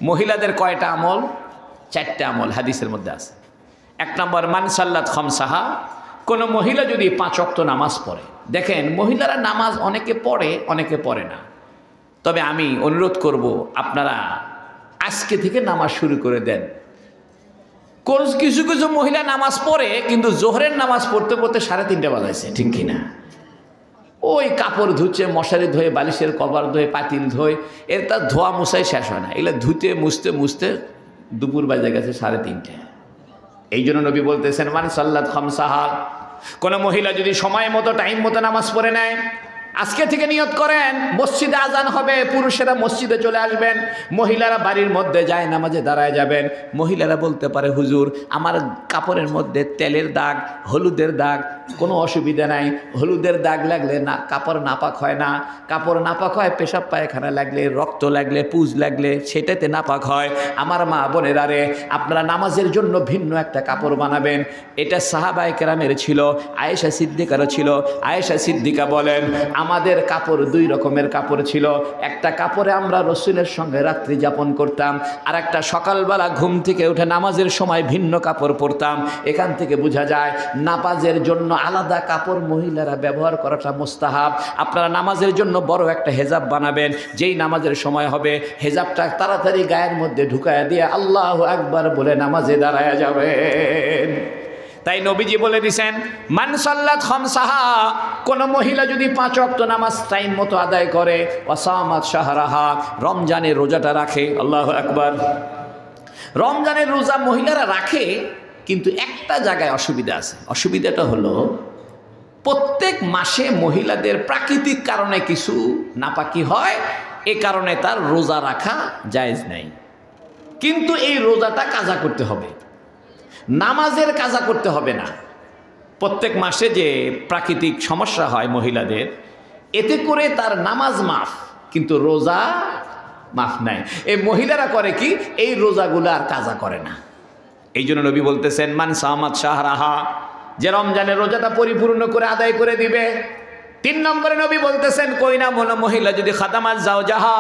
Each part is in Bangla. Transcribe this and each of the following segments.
মহিলাদের কয়টা আমল? 4টা আমল হাদিসের মধ্যে আছে। 1 নম্বর, মান সাল্লাত খামসাহা, কোনো মহিলা যদি 5 ওয়াক্ত নামাজ পড়ে। দেখেন, মহিলারা নামাজ অনেকে পড়ে, অনেকে পড়ে না। তবে আমি অনুরোধ করব, আপনারা আজকে থেকে নামাজ শুরু করে দেন। কিছু কিছু মহিলা নামাজ পড়ে, কিন্তু জোহরের নামাজ পড়তে পড়তে 3:30 বাজাইছে, ঠিক কিনা? ওই কাপড় ধুচ্ছে, মশারি ধোয়ে, বালিশের কভার ধোয়ে, পাতিল ধোয়ে, এর তার ধোয়া মুছাই শেষ হয় না। এগুলো ধুতে মুছতে মুছতে দুপুর বাজে গেছে 3:30। এই জন্য নবী বলতেছেন, মান সাল্লাত খামসাহা, কোনো মহিলা যদি সময় মতো টাইম মতো নামাজ পড়ে নেয়, আজকে থেকে নিয়ত করেন, মসজিদে আজান হবে, পুরুষেরা মসজিদে চলে আসবেন, মহিলারা বাড়ির মধ্যে যায় নামাজে দাঁড়ায় যাবেন। মহিলারা বলতে পারে, হুজুর আমার কাপড়ের মধ্যে তেলের দাগ, হলুদের দাগ, কোনো অসুবিধা নাই, হলুদের দাগ লাগলে না কাপড় নাপাক হয় না, কাপড় নাপাক হয় পেশাব পায়খানা লাগলে, রক্ত লাগলে, পুজ লাগলে, সেটাতে নাপাক হয়। আমার মা বোনেরা রে, আপনারা নামাজের জন্য ভিন্ন একটা কাপড় বানাবেন। এটা সাহাবায়ে কেরামের ছিল, আয়েশা সিদ্দিকারও ছিল। আয়েশা সিদ্দিকা বলেন, আমাদের কাপড় 2 রকমের কাপড় ছিল। একটা কাপড়ে আমরা রসুলের সঙ্গে রাত্রি যাপন করতাম, আর একটা সকালবেলা ঘুম থেকে উঠে নামাজের সময় ভিন্ন কাপড় পরতাম। এখান থেকে বোঝা যায় নামাজের জন্য আলাদা কাপড় মহিলারা ব্যবহার করাটা মুস্তাহাব। আপনারা নামাজের জন্য বড় একটা হেজাব বানাবেন, যেই নামাজের সময় হবে হেজাবটা তাড়াতাড়ি গায়ের মধ্যে ঢুকায়া দিয়ে আল্লাহু আকবার বলে নামাজে দাঁড়ায়া যাবেন। তাই নবীজি বলে দিছেন, মান সাল্লাত খামসাহা, কোন মহিলা যদি 5 ওয়াক্ত নামাজ টাইম মতো আদায় করে, ওয়াসামাত শাহরাহা, রমজানের রোজাটা রাখে। আল্লাহু আকবার। রমজানের রোজা মহিলারা রাখে, কিন্তু একটা জায়গায় অসুবিধা আছে। অসুবিধাটা হলো, প্রত্যেক মাসে মহিলাদের প্রাকৃতিক কারণে কিছু নাপাকি হয়, এ কারণে তার রোজা রাখা জায়েজ নাই। কিন্তু এই রোজাটা কাজা করতে হবে, নামাজের কাজা করতে হবে না। প্রত্যেক মাসে যে প্রাকৃতিক সমস্যা হয় মহিলাদের, এতে করে তার নামাজ মাফ, কিন্তু রোজা মাফ নাই। এই মহিলারা করে কি, এই রোজাগুলো আর কাজা করে না। এই জন্য নবী বলতেছেন, মান সামাত শাহরাহা, যে রমজানের রোজাটা পরিপূর্ণ করে আদায় করে দিবে। 3 নম্বরে নবী বলতেছেন, কইনা মহিলা যদি খাদামাত জাওজাহা,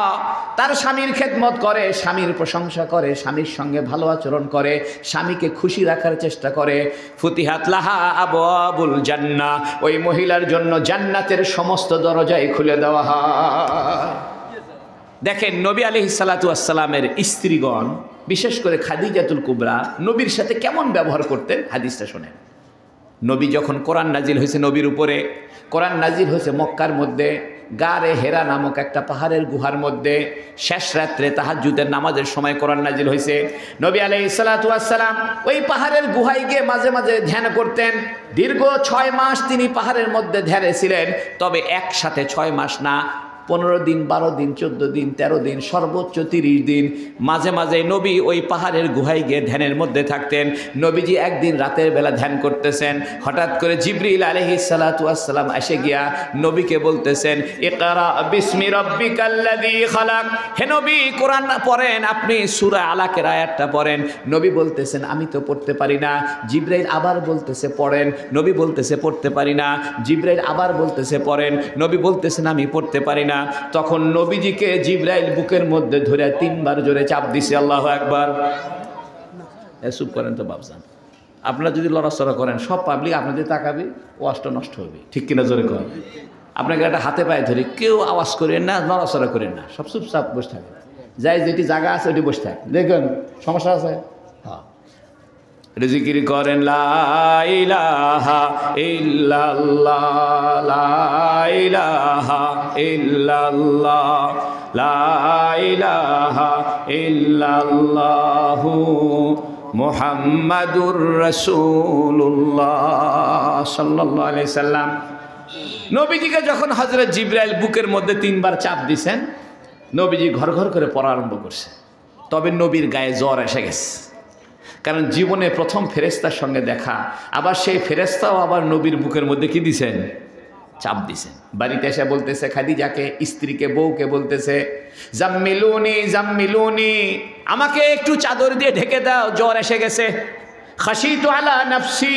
তার স্বামীর খেদমত করে, স্বামীর প্রশংসা করে, স্বামীর সঙ্গে ভালো আচরণ করে, স্বামীকে খুশি রাখার চেষ্টা করে, ফুতিহাত লাহা আবওয়াবুল জান্নাহ, ওই মহিলার জন্য জান্নাতের সমস্ত দরজাই খুলে দেওয়া হয়। দেখেন, নবী আলাইহিস সালাতু ওয়াস সালামের স্ত্রীগণ, বিশেষ করে খাদিজাতুল কুবরা, নবীর সাথে কেমন ব্যবহার করতেন হাদিসটা শোনেন। নবী যখন কোরআন নাজিল হয়েছে নবীর উপরে, কোরআন নাজিল হয়েছে মক্কার মধ্যে গারে হেরা নামক একটা পাহাড়ের গুহার মধ্যে। শেষ রাত্রে তাহাজ্জুদের নামাজের সময় কোরআন নাজিল হয়েছে। নবী আলাইহিস সালাতু ওয়াস সালাম ওই পাহাড়ের গুহায় গিয়ে মাঝে মাঝে ধ্যান করতেন। দীর্ঘ 6 মাস তিনি পাহাড়ের মধ্যে ধ্যানে ছিলেন। তবে একসাথে 6 মাস না, 15 দিন, 12 দিন, 14 দিন, 13 দিন, সর্বোচ্চ 30 দিন। মাঝে মাঝে নবী ওই পাহাড়ের গুহায় গিয়ে ধ্যানের মধ্যে থাকতেন। নবীজি একদিন রাতের বেলা ধ্যান করতেছেন, হঠাৎ করে জিবরিল আলাইহিস সালাতু ওয়াস সালাম এসে গিয়া নবীকে বলতেছেন, ইকরা বিসমি রাব্বিকাল্লাযী খালাক, হে নবী কোরআন পড়েন, আপনি সূরা আলাকের আয়াতটা পড়েন। নবী বলতেছেন, আমি তো পড়তে পারি না। জিবরাইল আবার বলতেছে পড়েন, নবী বলতেছে পড়তে পারি না। জিবরাইল আবার বলতেছে পড়েন, নবী বলতেছেন আমি পড়তে পারি না। তখন নবীজিকে জিবরাইল বুকের মধ্যে ধরে 3 বার জোরে চাপ দিছে। আল্লাহু আকবার। চুপ করেন তো বাবজান, আপনারা যদি লড়াচড়া করেন সব পাবলিক আপনাদের তাকাবে, ওয়াজটা নষ্ট হবে, ঠিক কিনা জোরে করেন। আপনাকে একটা হাতে পায়ে ধরে কেউ আওয়াজ করেন না, লড়াচড়া করেন না, সব চুপচাপ বসে থাকে। যাই যেটি জায়গা আছে ওটি বসে থাকে। দেখুন সমস্যা আছে? হ্যাঁ, জিকির করেন লা ইলাহা ইল্লাল্লাহ, লা ইলাহা ইল্লাল্লাহ, লা ইলাহা ইল্লাল্লাহু মুহাম্মাদুর রাসূলুল্লাহ সাল্লাল্লাহু আলাইহি সাল্লাম। নবীজিকে যখন হযরত জিবরাইল বুকের মধ্যে 3 বার চাপ দিয়েছেন, নবীজি ঘর ঘর করে পড়া আরম্ভ করছে। তবে নবীর গায়ে জ্বর এসে গেছে, কারণ জীবনে প্রথম ফেরেশতার সঙ্গে দেখা। আবার সেই ফেরেশতাও আবার নবীর বুকের মধ্যে কি দিছেন? চাপ দিছেন। বাড়িতে এসে বলতেছে খাদিজাকে, স্ত্রীকে, বউকে বলতেছে, জাম্মিলুনি জাম্মিলুনি, আমাকে একটু চাদর দিয়ে ঢেকে দাও, জ্বর এসে গেছে। খাশিতু আলা নাফসি,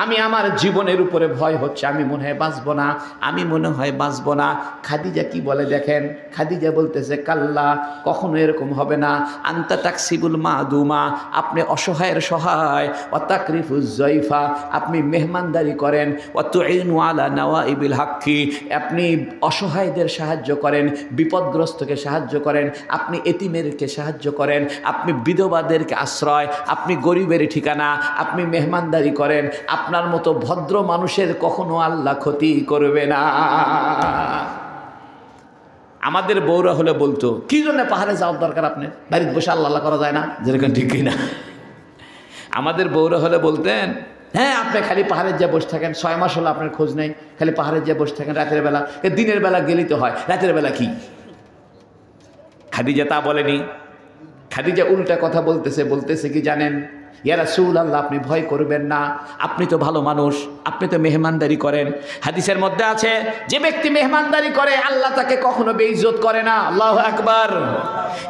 আমি আমার জীবনের উপরে ভয় হচ্ছে, আমি মনে হয় বাঁচবো না, আমি মনে হয় বাঁচবো না। খাদিজা কি বলে দেখেন, খাদিজা বলতেছে কাল্লা, কখনো এরকম হবে না। আন্তা তাকসিবুল মাদুমা, আপনি অসহায়ের সহায়, ওয়াতাকরিফুজ জয়ফা, আপনি মেহমানদারি করেন, ওয়াতুইনু আলা নাওয়াইবিল হাক্কি, আপনি অসহায়দের সাহায্য করেন, বিপদগ্রস্তকে সাহায্য করেন, আপনি এতিমেরকে সাহায্য করেন, আপনি বিধবাদেরকে আশ্রয়, আপনি গরিবের ঠিকানা, আপনি মেহমানদারি করেন। আপনার মতো ভদ্র মানুষের কখনো আল্লাহ ক্ষতি করবে না। আমাদের বউরা হলে বলতো কি জন্য পাহাড়ে যাওয়ার দরকার, আপনি বাড়িতে বসে আল্লাহ আল্লাহ করা যায় না, যেরকম ঠিক কিনা। আমাদের বউরা হলে বলতেন হ্যাঁ আপনি খালি পাহাড়ের যে বসে থাকেন, 6 মাস হলো আপনার খোঁজ নেই, খালি পাহাড়ের যে বসে থাকেন রাতের বেলা, দিনের বেলা গেলেই তো হয়, রাতের বেলা কি? খাদিজা তা বলেনি। খাদিজা উল্টা কথা বলতেছে কি জানেন? ইয়া রাসূলুল্লাহ, আপনি ভয় করবেন না, আপনি তো ভালো মানুষ, আপনি তো মেহমানদারি করেন। হাদিসের মধ্যে আছে যে ব্যক্তি মেহমানদারি করে আল্লাহ তাকে কখনো বেইজ্জত করে না। আল্লাহু আকবার।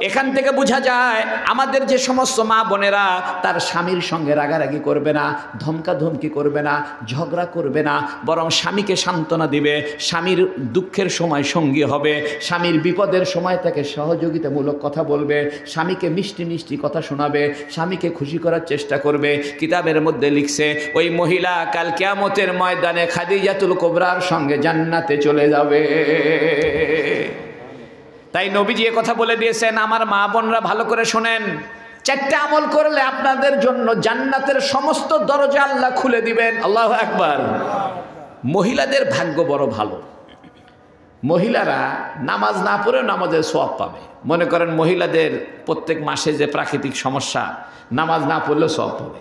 এখান থেকে বোঝা যায় আমাদের যে সমস্ত মা বোনেরা তার স্বামীর সঙ্গে রাগারাগি করবে না, ধমকাধমকি করবে না, ঝগড়া করবে না, বরং স্বামীকে সান্ত্বনা দিবে, স্বামীর দুঃখের সময় সঙ্গী হবে, স্বামীর বিপদের সময় তাকে সহযোগিতামূলক কথা বলবে, স্বামীকে মিষ্টি মিষ্টি কথা শোনাবে, স্বামীকে খুশি করার চেষ্টা করবে। কিতাবের মধ্যে লিখছে ওই মহিলা কাল কিয়ামতের ময়দানে খাদিজাতুল কুবরার সঙ্গে জান্নাতে চলে যাবে। তাই নবীজি এ কথা বলে দিয়েছেন, আমার মা বোনরা ভালো করে শোনেন, 4টা আমল করলে আপনাদের জন্য জান্নাতের সমস্ত দরজা আল্লাহ খুলে দিবেন। আল্লাহু আকবার। মহিলাদের ভাগ্য বড় ভালো। মহিলারা নামাজ না পড়েও নামাজের সওয়াব পাবে। মনে করেন মহিলাদের প্রত্যেক মাসে যে প্রাকৃতিক সমস্যা, নামাজ না পড়লেও সওয়াব পাবে।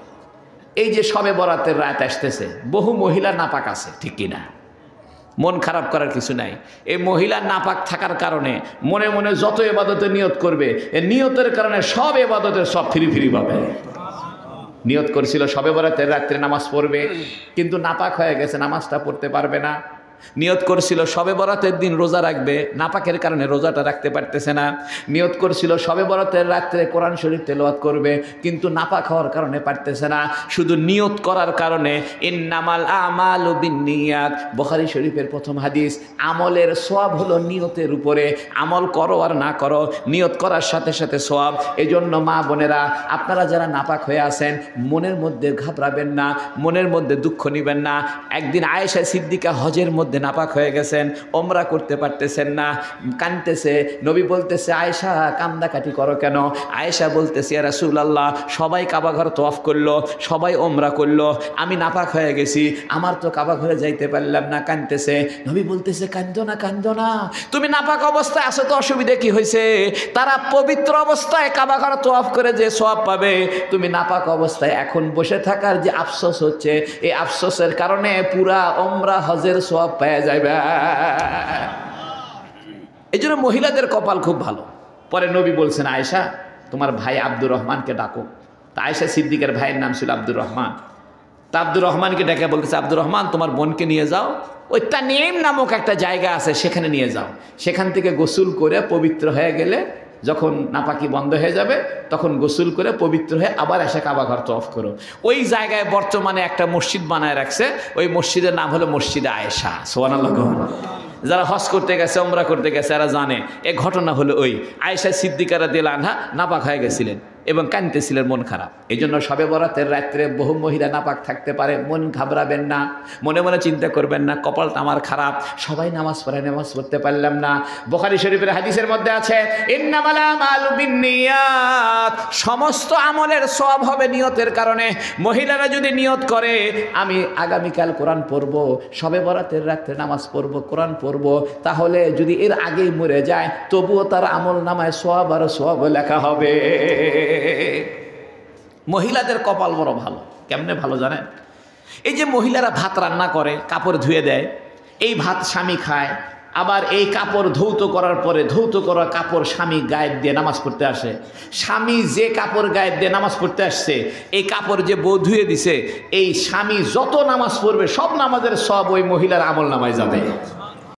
এই যে শবে বরাতের রাত আসতেছে, বহু মহিলা নাপাক আছে, ঠিক কিনা? মন খারাপ করার কিছু নাই। এই মহিলা নাপাক থাকার কারণে মনে মনে যত ইবাদতে নিয়ত করবে, এই নিয়তের কারণে সব ইবাদতের সব ফ্রি ফ্রি পাবে। নিয়ত করেছিল শবে বরাতের রাত্রে নামাজ পড়বে, কিন্তু নাপাক হয়ে গেছে, নামাজটা পড়তে পারবে না। নিয়ত করছিল শবে বরাতের দিন রোজা রাখবে, নাপাকের কারণে রোজাটা রাখতে পারতেছে না। নিয়ত করছিল শবে বরাতের রাত্রে কোরআন শরীফ তেলাওয়াত করবে, কিন্তু নাপাক হওয়ার কারণে পারতেছে না। শুধু নিয়ত করার কারণে ইন্নামাল আমালু বিন্নিয়াত, বুখারী শরীফের প্রথম হাদিস, আমলের সওয়াব হলো নিয়তের উপরে। আমল করো আর না করো, নিয়ত করার সাথে সাথে সওয়াব। এজন্য মা বোনেরা, আপনারা যারা নাপাক হয়ে আছেন মনের মধ্যে ঘাবড়াবেন না, মনের মধ্যে দুঃখ নেবেন না। একদিন আয়েশা সিদ্দিকা হজের মধ্যে নাপাক হয়ে গেছেন, ওমরা করতে পারতেছেন না, কাঁদতেছে। নবী বলতেছে আয়েশা কান্দাকাটি করো কেন? আয়েশা বলতেছে ইয়া রাসূলুল্লাহ, সবাই কাবা ঘর তওয়াফ করলো, সবাই ওমরা করলো, আমি নাপাক হয়ে গেছি, আমার তো কাবা ঘরে যাইতে পারলাম না, কাঁদতেছে। নবী বলতেছে কাঁদো না, কাঁদো না, তুমি নাপাক অবস্থায় আসো তো অসুবিধা কি হয়েছে? তারা পবিত্র অবস্থায় কাবা ঘর তওয়াফ করে যে সওয়াব পাবে, তুমি নাপাক অবস্থায় এখন বসে থাকার যে আফসোস হচ্ছে, এই আফসোসের কারণে পুরা ওমরা হজের সওয়াব পেয়ে যাবে। এই জন্য মহিলাদের কপাল খুব ভালো। পরে নবী বলছেন আয়েশা, তোমার ভাই আব্দুর রহমানকে ডাকো। তা আয়েশা সিদ্দিকের ভাইয়ের নাম ছিল আব্দুর রহমান। তা আব্দুর রহমানকে ডেকে বলতেছে, আব্দুর রহমান তোমার বোনকে নিয়ে যাও, ওই তানিম নামক একটা জায়গা আছে সেখানে নিয়ে যাও, সেখান থেকে গোসল করে পবিত্র হয়ে গেলে যখন নাপাকি বন্ধ হয়ে যাবে তখন গোসল করে পবিত্র হয়ে আবার এসে কাবা ঘর তওয়াফ করো। ওই জায়গায় বর্তমানে একটা মসজিদ বানায় রাখছে, ওই মসজিদের নাম হলো মসজিদে আয়েশা। সুবহানাল্লাহ। যারা হজ করতে গেছে, ওমরা করতে গেছে, এরা জানে এ ঘটনা হলো ওই আয়েশা সিদ্দিকা রাদিয়াল্লাহু আনহা নাপাক হয়ে গেছিলেন এবং কাঁদতেছিলেন, মন খারাপ। এই জন্য শবে বরাতের রাত্রে বহু মহিলা নাপাক থাকতে পারে, মন ঘাবড়াবেন না, মনে মনে চিন্তা করবেন না কপালটা আমার খারাপ, সবাই নামাজ পড়ে, নামাজ পড়তে পারলাম না। বুখারী শরীফের হাদিসের মধ্যে আছে ইন্নামাল আমালু বিন্নিয়াত, সমস্ত আমলের সওয়াব হবে নিয়তের কারণে। মহিলারা যদি নিয়ত করে আমি আগামীকাল কোরআন পড়বো, শবে বরাতের রাত্রে নামাজ পড়বো, কোরআন পড়বো, তাহলে যদি এর আগেই মরে যায় তবুও তার আমল নামায় সওয়াব আর সওয়াব লেখা হবে। মহিলাদের কপাল বড় ভালো। কেমনে ভালো জানেন? এই যে মহিলারা ভাত রান্না করে, কাপড় ধুয়ে দেয়, এই ভাত স্বামী খায়, আবার এই কাপড় ধৌত করার পরে ধৌত করা কাপড় স্বামী গায়ে দিয়ে নামাজ পড়তে আসে। স্বামী যে কাপড় গায়ে দিয়ে নামাজ পড়তে আসছে, এই কাপড় যে বউ ধুয়ে দিছে, এই স্বামী যত নামাজ পড়বে সব নামাজের সব ওই মহিলার আমল নামায় যাবে।